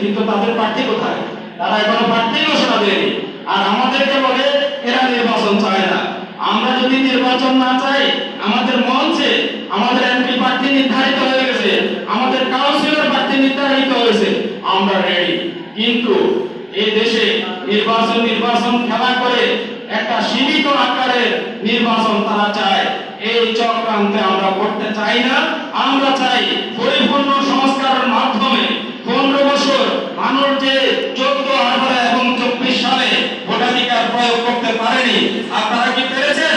কিন্তু তাদের প্রার্থী কোথায়? তারা এখনো প্রার্থী ঘোষণা দেয়নি। আর আমাদেরকে বলে এরা নির্বাচন চায় না। আমরা যদি নির্বাচন না চাই, আমাদের মঞ্চে আমাদের এমপি প্রার্থী নির্ধারিত হয়ে গেছে, আমাদের কাউন্সিলর প্রার্থী নির্ধারিত হয়েছে, আমরা রেডি। কিন্তু এই দেশে নির্বাচন খেলা করে একটা সীমিত আকারের নির্বাচন তারা চায়। এই চক্রান্তে আমরা করতে চাই না। আমরা চাই পরিপূর্ণ সংস্কারের মাধ্যমে 15 বছর মানুষ যে 14, 18 এবং 24 সালে ভোটাধিকার প্রয়োগ করতে পারেনি, আপনারা কি পেরেছেন?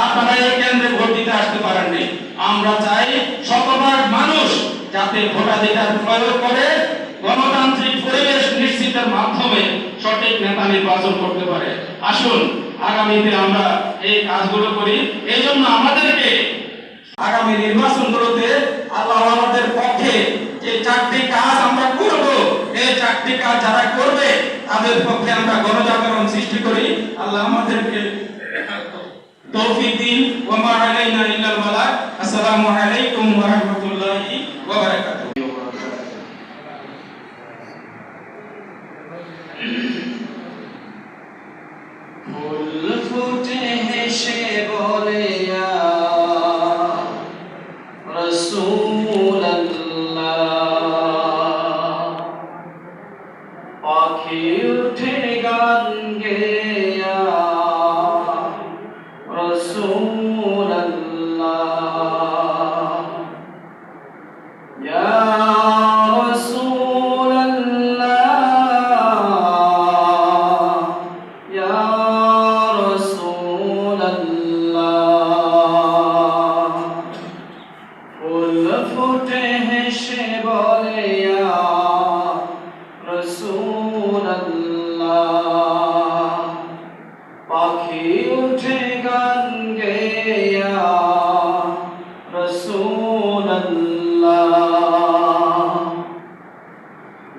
আপনারা এই কেন্দ্রে ভোট দিতে আসতে পারেননি। আমরা চাই শতভাগ মানুষ যাতে ভোটাধিকার প্রয়োগ করে গণতান্ত্রিক পরিবেশ নিশ্চিতের মাধ্যমে সঠিক নেতা নির্বাচন করতে পারে। আসুন আগামীতে আমরা এই কাজগুলো করি। এই জন্য আমাদেরকে আগামী নির্বাচনগুলোতে আল্লাহ আমাদের পক্ষে যে 4টি কাজ আমরা করব, এই 4টি কাজ যারা করবে তাদের পক্ষে আমরা গণজাগরণ সৃষ্টি করি। আল্লাহ আমাদেরকে তৌফিক দিন। ওয়া মা আলাইনা ইল্লাল বালাগ। আসসালামু আলাইকুম ওয়া রাহমাতুল্লাহি ওয়া বারাকাতুহু। ফুল ফুটে হেসে বলে ইয়া রাসূলুল্লাহ, পাখি উঠে গান গেয়ে ইয়া রাসূলুল্লাহ, ইয়া ফুল ফুটে হেসে বলে ইয়া রাসূলুল্লাহ, পাখি উঠে গান গেয়ে ইয়া রাসূলুল্লাহ,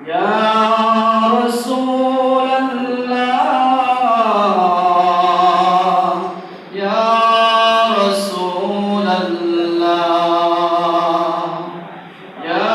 ইয়া রাসূলুল্লাহ, ইয়া রাসূলুল্লাহ, ইয়া